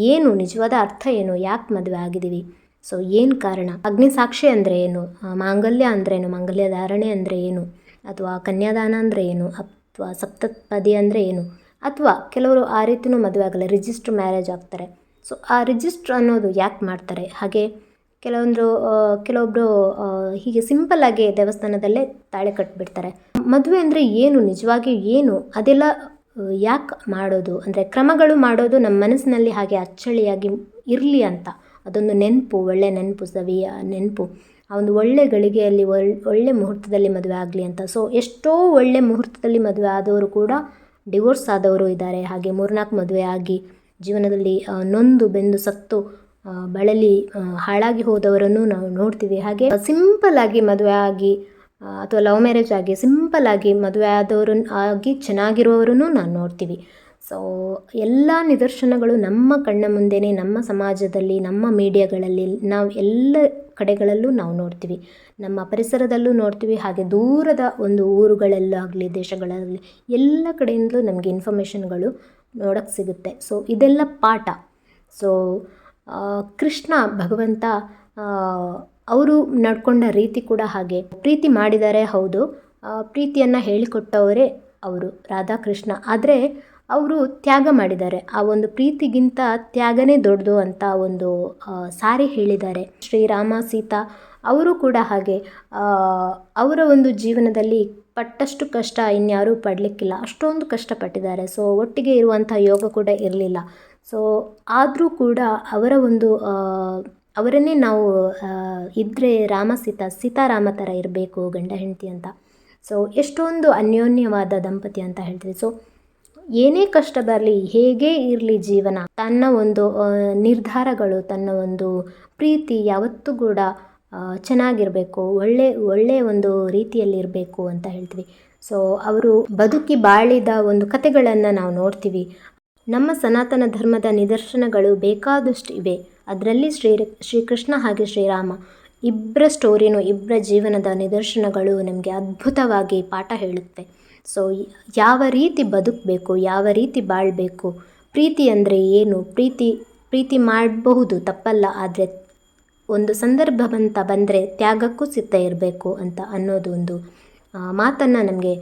ಏನು ನಿಜವಾದ ಅರ್ಥ ಏನು, ಯಾಕೆ ಮದುವೆ ಆಗಿದ್ದೀವಿ, ಸೊ ಏನು ಕಾರಣ, ಅಗ್ನಿ ಸಾಕ್ಷಿ ಅಂದರೆ ಏನು, ಮಾಂಗಲ್ಯ ಅಂದ್ರೇನು, ಮಾಂಗಲ್ಯ ಧಾರಣೆ ಅಂದರೆ ಏನು, ಅಥವಾ ಕನ್ಯಾದಾನ ಅಂದರೆ ಏನು, ಅಥವಾ ಸಪ್ತಪದಿ ಅಂದರೆ ಏನು, ಅಥವಾ ಕೆಲವರು ಆ ರೀತಿಯೂ ಮದುವೆ ಆಗಲ್ಲ, ರಿಜಿಸ್ಟರ್ ಮ್ಯಾರೇಜ್ ಆಗ್ತಾರೆ. ಸೊ ಆ ರಿಜಿಸ್ಟ್ರ್ ಅನ್ನೋದು ಯಾಕೆ ಮಾಡ್ತಾರೆ, ಹಾಗೆ ಕೆಲವೊಬ್ಬರು ಹೀಗೆ ಸಿಂಪಲ್ಲಾಗಿ ದೇವಸ್ಥಾನದಲ್ಲೇ ತಾಳಿ ಕಟ್ಟಿಬಿಡ್ತಾರೆ. ಮದುವೆ ಅಂದರೆ ಏನು, ನಿಜವಾಗಿ ಏನು, ಅದೆಲ್ಲ ಯಾಕೆ ಮಾಡೋದು ಅಂದರೆ ಕ್ರಮಗಳು ಮಾಡೋದು ನಮ್ಮ ಮನಸ್ಸಿನಲ್ಲಿ ಹಾಗೆ ಅಚ್ಚಳಿಯಾಗಿ ಇರಲಿ ಅಂತ. ಅದೊಂದು ನೆನಪು, ಒಳ್ಳೆ ನೆನಪು, ಸವಿಯ ನೆನಪು, ಆ ಒಂದು ಒಳ್ಳೆ ಗಳಿಗೆಯಲ್ಲಿ ಒಳ್ಳೆ ಮುಹೂರ್ತದಲ್ಲಿ ಮದುವೆ ಆಗಲಿ ಅಂತ. ಸೊ ಎಷ್ಟೋ ಒಳ್ಳೆ ಮುಹೂರ್ತದಲ್ಲಿ ಮದುವೆ ಆದವರು ಕೂಡ ಡಿವೋರ್ಸ್ ಆದವರು ಇದ್ದಾರೆ. ಹಾಗೆ 3-4 ಮದುವೆ ಆಗಿ ಜೀವನದಲ್ಲಿ ನೊಂದು ಬೆಂದು ಸತ್ತು ಬಳಲಿ ಹಾಳಾಗಿ ಹೋದವರನ್ನು ನಾವು ನೋಡ್ತೀವಿ. ಹಾಗೆ ಸಿಂಪಲ್ಲಾಗಿ ಮದುವೆ ಆಗಿ ಅಥವಾ ಲವ್ ಮ್ಯಾರೇಜ್ ಆಗಿ ಸಿಂಪಲ್ಲಾಗಿ ಮದುವೆ ಆದವರು ಆಗಿ ಚೆನ್ನಾಗಿರುವವರನ್ನು ನಾವು ನೋಡ್ತೀವಿ. ಸೊ ಎಲ್ಲ ನಿದರ್ಶನಗಳು ನಮ್ಮ ಕಣ್ಣ ಮುಂದೆಯೇ, ನಮ್ಮ ಸಮಾಜದಲ್ಲಿ, ನಮ್ಮ ಮೀಡಿಯಾಗಳಲ್ಲಿ, ನಾವು ಎಲ್ಲ ಕಡೆಗಳಲ್ಲೂ ನಾವು ನೋಡ್ತೀವಿ. ನಮ್ಮ ಪರಿಸರದಲ್ಲೂ ನೋಡ್ತೀವಿ, ಹಾಗೆ ದೂರದ ಒಂದು ಊರುಗಳಲ್ಲಾಗಲಿ ದೇಶಗಳಲ್ಲಿ ಎಲ್ಲ ಕಡೆಯಿಂದಲೂ ನಮಗೆ ಇನ್ಫಾರ್ಮೇಷನ್ಗಳು ನೋಡೋಕ್ಕೆ ಸಿಗುತ್ತೆ. ಸೊ ಇದೆಲ್ಲ ಪಾಠ. ಸೊ ಕೃಷ್ಣ ಭಗವಂತ ಅವರು ನಡ್ಕೊಂಡ ರೀತಿ ಕೂಡ ಹಾಗೆ. ಪ್ರೀತಿ ಮಾಡಿದ್ದಾರೆ, ಹೌದು, ಪ್ರೀತಿಯನ್ನು ಹೇಳಿಕೊಟ್ಟವರೇ ಅವರು ರಾಧಾಕೃಷ್ಣ. ಆದರೆ ಅವರು ತ್ಯಾಗ ಮಾಡಿದ್ದಾರೆ. ಆ ಒಂದು ಪ್ರೀತಿಗಿಂತ ತ್ಯಾಗನೇ ದೊಡ್ಡದು ಅಂತ ಒಂದು ಸಾರಿ ಹೇಳಿದ್ದಾರೆ. ಶ್ರೀರಾಮ ಸೀತಾ ಅವರು ಕೂಡ ಹಾಗೆ ಅವರ ಒಂದು ಜೀವನದಲ್ಲಿ ಪಟ್ಟಷ್ಟು ಕಷ್ಟ ಇನ್ಯಾರೂ ಪಡಲಿಕ್ಕಿಲ್ಲ, ಅಷ್ಟೊಂದು ಕಷ್ಟಪಟ್ಟಿದ್ದಾರೆ. ಸೊ ಒಟ್ಟಿಗೆ ಇರುವಂಥ ಯೋಗ ಕೂಡ ಇರಲಿಲ್ಲ. ಸೊ ಆದರೂ ಕೂಡ ಅವರ ಒಂದು ಅವರನ್ನೇ ನಾವು ಇದ್ದರೆ ಸೀತಾರಾಮ ಥರ ಇರಬೇಕು ಗಂಡ ಹೆಂಡತಿ ಅಂತ. ಸೊ ಎಷ್ಟೊಂದು ಅನ್ಯೋನ್ಯವಾದ ದಂಪತಿ ಅಂತ ಹೇಳ್ತೀವಿ. ಸೊ ಏನೇ ಕಷ್ಟ ಬರಲಿ, ಹೇಗೇ ಇರಲಿ ಜೀವನ, ತನ್ನ ಒಂದು ನಿರ್ಧಾರಗಳು, ತನ್ನ ಒಂದು ಪ್ರೀತಿ ಯಾವತ್ತೂ ಕೂಡ ಚೆನ್ನಾಗಿರಬೇಕು, ಒಳ್ಳೆಯ ಒಂದು ರೀತಿಯಲ್ಲಿ ಇರಬೇಕು ಅಂತ ಹೇಳ್ತೀವಿ. ಸೊ ಅವರು ಬದುಕಿ ಬಾಳಿದ ಒಂದು ಕಥೆಗಳನ್ನು ನಾವು ನೋಡ್ತೀವಿ. ನಮ್ಮ ಸನಾತನ ಧರ್ಮದ ನಿದರ್ಶನಗಳು ಬೇಕಾದಷ್ಟು ಇವೆ. ಅದರಲ್ಲಿ ಶ್ರೀಕೃಷ್ಣ ಹಾಗೆ ಶ್ರೀರಾಮ ಇಬ್ಬರ ಸ್ಟೋರಿನೂ, ಇಬ್ಬರ ಜೀವನದ ನಿದರ್ಶನಗಳು ನಮಗೆ ಅದ್ಭುತವಾಗಿ ಪಾಠ ಹೇಳುತ್ತೆ. ಸೊ ಯಾವ ರೀತಿ ಬದುಕಬೇಕು, ಯಾವ ರೀತಿ ಬಾಳಬೇಕು, ಪ್ರೀತಿ ಅಂದರೆ ಏನು, ಪ್ರೀತಿ ಮಾಡಬಹುದು, ತಪ್ಪಲ್ಲ, ಆದರೆ ಒಂದು ಸಂದರ್ಭ ಅಂತ ಬಂದರೆ ತ್ಯಾಗಕ್ಕೂ ಸಿದ್ಧ ಇರಬೇಕು ಅಂತ ಅನ್ನೋದು ಒಂದು ಮಾತನ್ನು ನಮಗೆ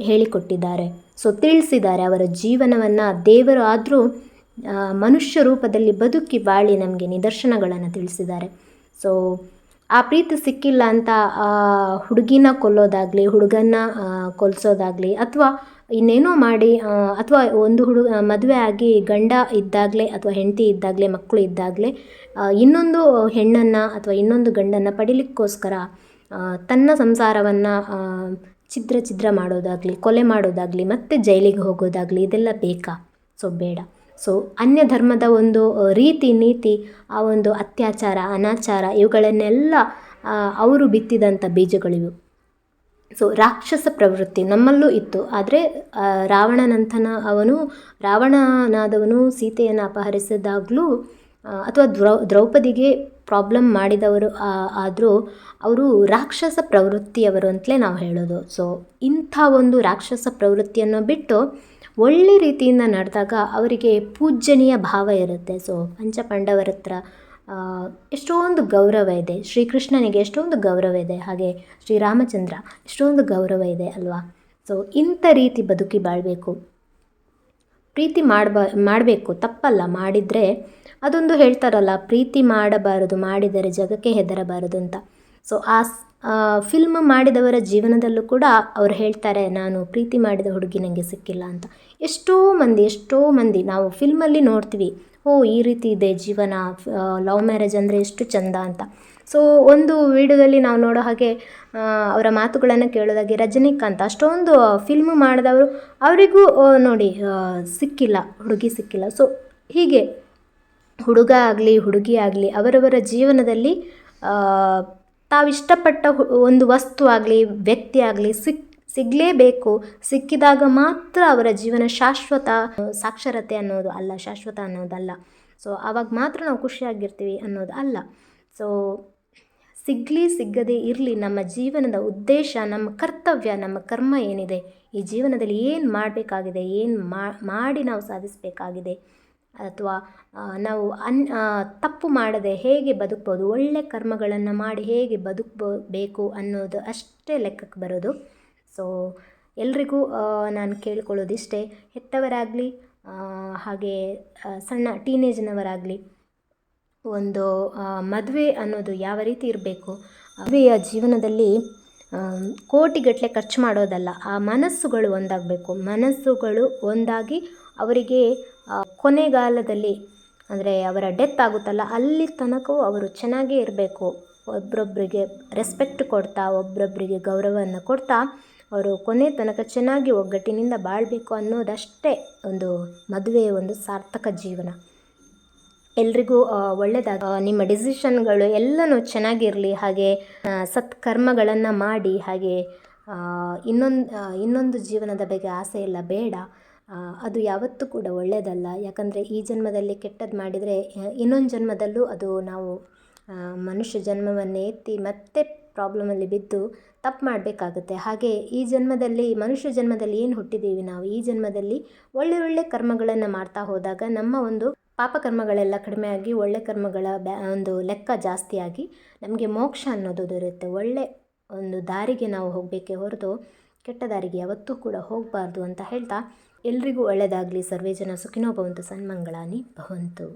ಹೇಳಿಕೊಟ್ಟಿದ್ದಾರೆ. ಸೊ ತಿಳಿಸಿದ್ದಾರೆ. ಅವರ ಜೀವನವನ್ನು ದೇವರು ಆದರೂ ಮನುಷ್ಯ ರೂಪದಲ್ಲಿ ಬದುಕಿ ಬಾಳಿ ನಮಗೆ ನಿದರ್ಶನಗಳನ್ನು ತಿಳಿಸಿದ್ದಾರೆ. ಸೊ ಆ ಪ್ರೀತಿ ಸಿಕ್ಕಿಲ್ಲ ಅಂತ ಹುಡುಗಿನ ಕೊಲ್ಲೋದಾಗಲಿ, ಹುಡುಗನ್ನ ಕೊಲ್ಲಿಸೋದಾಗಲಿ, ಅಥವಾ ಇನ್ನೇನೋ ಮಾಡಿ, ಅಥವಾ ಒಂದು ಮದುವೆ ಆಗಿ ಗಂಡ ಇದ್ದಾಗಲೇ ಅಥವಾ ಹೆಂಡತಿ ಇದ್ದಾಗಲೇ, ಮಕ್ಕಳು ಇದ್ದಾಗಲೇ ಇನ್ನೊಂದು ಹೆಣ್ಣನ್ನು ಅಥವಾ ಇನ್ನೊಂದು ಗಂಡನ್ನು ಪಡಿಲಿಕ್ಕೋಸ್ಕರ ತನ್ನ ಸಂಸಾರವನ್ನು ಛಿದ್ರ ಮಾಡೋದಾಗಲಿ, ಕೊಲೆ ಮಾಡೋದಾಗಲಿ, ಮತ್ತೆ ಜೈಲಿಗೆ ಹೋಗೋದಾಗಲಿ, ಇದೆಲ್ಲ ಬೇಕಾ? ಸೊ ಬೇಡ. ಸೊ ಅನ್ಯ ಧರ್ಮದ ಒಂದು ರೀತಿ ನೀತಿ, ಆ ಒಂದು ಅತ್ಯಾಚಾರ, ಅನಾಚಾರ, ಇವುಗಳನ್ನೆಲ್ಲ ಅವರು ಬಿತ್ತಿದಂಥ ಬೀಜಗಳಿವು. ಸೊ ರಾಕ್ಷಸ ಪ್ರವೃತ್ತಿ ನಮ್ಮಲ್ಲೂ ಇತ್ತು. ಆದರೆ ರಾವಣನಾದವನು ಸೀತೆಯನ್ನು ಅಪಹರಿಸಿದಾಗಲೂ ಅಥವಾ ದ್ರೌಪದಿಗೆ ಪ್ರಾಬ್ಲಮ್ ಮಾಡಿದವರು ಆದರೂ ಅವರು ರಾಕ್ಷಸ ಪ್ರವೃತ್ತಿಯವರು ಅಂತಲೇ ನಾವು ಹೇಳೋದು. ಸೊ ಇಂಥ ಒಂದು ರಾಕ್ಷಸ ಪ್ರವೃತ್ತಿಯನ್ನು ಬಿಟ್ಟು ಒಳ್ಳೆ ರೀತಿಯಿಂದ ನಡೆದಾಗ ಅವರಿಗೆ ಪೂಜ್ಯನೀಯ ಭಾವ ಇರುತ್ತೆ. ಸೊ ಪಂಚಪಾಂಡವರ ಹತ್ರ ಎಷ್ಟೊಂದು ಗೌರವ ಇದೆ, ಶ್ರೀಕೃಷ್ಣನಿಗೆ ಎಷ್ಟೊಂದು ಗೌರವ ಇದೆ, ಹಾಗೆ ಶ್ರೀರಾಮಚಂದ್ರ ಎಷ್ಟೊಂದು ಗೌರವ ಇದೆ ಅಲ್ವಾ. ಸೊ ಇಂಥ ರೀತಿ ಬದುಕಿ ಬಾಳಬೇಕು, ಪ್ರೀತಿ ಮಾಡಬೇಕು, ತಪ್ಪಲ್ಲ. ಮಾಡಿದರೆ ಅದೊಂದು ಹೇಳ್ತಾರಲ್ಲ, ಪ್ರೀತಿ ಮಾಡಬಾರದು, ಮಾಡಿದರೆ ಜಗಕ್ಕೆ ಹೆದರಬಾರದು ಅಂತ. ಸೊ ಆ ಫಿಲ್ಮ್ ಮಾಡಿದವರ ಜೀವನದಲ್ಲೂ ಕೂಡ ಅವ್ರು ಹೇಳ್ತಾರೆ, ನಾನು ಪ್ರೀತಿ ಮಾಡಿದ ಹುಡುಗಿ ನನಗೆ ಸಿಕ್ಕಿಲ್ಲ ಅಂತ. ಎಷ್ಟೋ ಮಂದಿ ನಾವು ಫಿಲ್ಮಲ್ಲಿ ನೋಡ್ತೀವಿ, ಈ ರೀತಿ ಇದೆ ಜೀವನ, ಲವ್ ಮ್ಯಾರೇಜ್ ಅಂದರೆ ಎಷ್ಟು ಚಂದ ಅಂತ. ಸೊ ಒಂದು ವಿಡಿಯೋದಲ್ಲಿ ನಾವು ನೋಡೋ ಹಾಗೆ ಅವರ ಮಾತುಗಳನ್ನು ಕೇಳೋದಾಗಿ ರಜನಿಕಾಂತ್ ಅಷ್ಟೊಂದು ಫಿಲ್ಮ್ ಮಾಡಿದವರು, ಅವರಿಗೂ ನೋಡಿ ಹುಡುಗಿ ಸಿಕ್ಕಿಲ್ಲ. ಸೊ ಹೀಗೆ ಹುಡುಗ ಆಗಲಿ ಹುಡುಗಿ ಆಗಲಿ ಅವರವರ ಜೀವನದಲ್ಲಿ ತಾವಿಷ್ಟಪಟ್ಟ ಒಂದು ವಸ್ತು ಆಗಲಿ ವ್ಯಕ್ತಿ ಆಗಲಿ ಸಿಗಲೇಬೇಕು. ಸಿಕ್ಕಿದಾಗ ಮಾತ್ರ ಅವರ ಜೀವನ ಶಾಶ್ವತ. ಸಾಕ್ಷರತೆ ಅನ್ನೋದು ಅಲ್ಲ, ಶಾಶ್ವತ ಅನ್ನೋದಲ್ಲ. ಸೊ ಆವಾಗ ಮಾತ್ರ ನಾವು ಖುಷಿಯಾಗಿರ್ತೀವಿ ಅನ್ನೋದು ಅಲ್ಲ. ಸೊ ಸಿಗದೇ ಇರಲಿ, ನಮ್ಮ ಜೀವನದ ಉದ್ದೇಶ, ನಮ್ಮ ಕರ್ತವ್ಯ, ನಮ್ಮ ಕರ್ಮ ಏನಿದೆ, ಈ ಜೀವನದಲ್ಲಿ ಏನು ಮಾಡಬೇಕಾಗಿದೆ, ಏನು ಮಾಡಿ ನಾವು ಸಾಧಿಸಬೇಕಾಗಿದೆ, ಅಥವಾ ನಾವು ತಪ್ಪು ಮಾಡದೆ ಹೇಗೆ ಬದುಕ್ಬೋದು, ಒಳ್ಳೆ ಕರ್ಮಗಳನ್ನು ಮಾಡಿ ಹೇಗೆ ಬದುಕಬೇಕು ಅನ್ನೋದು ಅಷ್ಟೇ ಲೆಕ್ಕಕ್ಕೆ ಬರೋದು. ಸೊ ಎಲ್ರಿಗೂ ನಾನು ಕೇಳ್ಕೊಳ್ಳೋದಿಷ್ಟೇ, ಹೆತ್ತವರಾಗಲಿ ಹಾಗೆ ಸಣ್ಣ ಟೀನೇಜ್ನವರಾಗಲಿ ಒಂದು ಮದುವೆ ಅನ್ನೋದು ಯಾವ ರೀತಿ ಇರಬೇಕು, ಮದುವೆಯ ಜೀವನದಲ್ಲಿ ಕೋಟಿಗಟ್ಟಲೆ ಖರ್ಚು ಮಾಡೋದಲ್ಲ, ಆ ಮನಸ್ಸುಗಳು ಒಂದಾಗಬೇಕು. ಮನಸ್ಸುಗಳು ಒಂದಾಗಿ ಅವರಿಗೆ ಕೊನೆಗಾಲದಲ್ಲಿ ಅಂದರೆ ಅವರ ಡೆತ್ ಆಗುತ್ತಲ್ಲ, ಅಲ್ಲಿ ತನಕವೂ ಅವರು ಚೆನ್ನಾಗೇ ಇರಬೇಕು. ಒಬ್ಬರೊಬ್ಬರಿಗೆ ರೆಸ್ಪೆಕ್ಟ್ ಕೊಡ್ತಾ, ಒಬ್ಬರೊಬ್ಬರಿಗೆ ಗೌರವವನ್ನು ಕೊಡ್ತಾ ಅವರು ಕೊನೆ ತನಕ ಚೆನ್ನಾಗಿ ಒಗ್ಗಟ್ಟಿನಿಂದ ಬಾಳಬೇಕು ಅನ್ನೋದಷ್ಟೇ ಒಂದು ಮದುವೆಯ ಒಂದು ಸಾರ್ಥಕ ಜೀವನ. ಎಲ್ರಿಗೂ ಒಳ್ಳೆಯದಾಗಿ ನಿಮ್ಮ ಡಿಸಿಷನ್ಗಳು ಎಲ್ಲನೂ ಚೆನ್ನಾಗಿರಲಿ. ಹಾಗೆ ಸತ್ಕರ್ಮಗಳನ್ನು ಮಾಡಿ, ಹಾಗೆ ಇನ್ನೊಂದು ಜೀವನದ ಬಗ್ಗೆ ಆಸೆ ಎಲ್ಲ ಬೇಡ. ಅದು ಯಾವತ್ತೂ ಕೂಡ ಒಳ್ಳೆಯದಲ್ಲ. ಯಾಕಂದರೆ ಈ ಜನ್ಮದಲ್ಲಿ ಕೆಟ್ಟದ್ದು ಮಾಡಿದರೆ ಇನ್ನೊಂದು ಜನ್ಮದಲ್ಲೂ ಅದು ನಾವು ಮನುಷ್ಯ ಜನ್ಮವನ್ನೇ ಎತ್ತಿ ಮತ್ತೆ ಪ್ರಾಬ್ಲಮಲ್ಲಿ ಬಿದ್ದು ತಪ್ಪು ಮಾಡಬೇಕಾಗುತ್ತೆ. ಹಾಗೆ ಈ ಜನ್ಮದಲ್ಲಿ, ಮನುಷ್ಯ ಜನ್ಮದಲ್ಲಿ ಏನು ಹುಟ್ಟಿದ್ದೀವಿ ನಾವು, ಈ ಜನ್ಮದಲ್ಲಿ ಒಳ್ಳೆ ಕರ್ಮಗಳನ್ನು ಮಾಡ್ತಾ ಹೋದಾಗ ನಮ್ಮ ಒಂದು ಪಾಪಕರ್ಮಗಳೆಲ್ಲ ಕಡಿಮೆಯಾಗಿ ಒಳ್ಳೆ ಕರ್ಮಗಳ ಒಂದು ಲೆಕ್ಕ ಜಾಸ್ತಿಯಾಗಿ ನಮಗೆ ಮೋಕ್ಷ ಅನ್ನೋದು ದೊರೆಯುತ್ತೆ. ಒಳ್ಳೆ ಒಂದು ದಾರಿಗೆ ನಾವು ಹೋಗಬೇಕೇ ಹೊರತು ಕೆಟ್ಟ ದಾರಿಗೆ ಯಾವತ್ತೂ ಕೂಡ ಹೋಗಬಾರ್ದು ಅಂತ ಹೇಳ್ತಾ, ಎಲ್ರಿಗೂ ಒಳ್ಳೆಯದಾಗಲಿ. ಸರ್ವೇ ಜನ ಸುಖಿನೋ ಭವಂತು, ಸನ್ಮಂಗಳಾನಿ ಭವಂತು.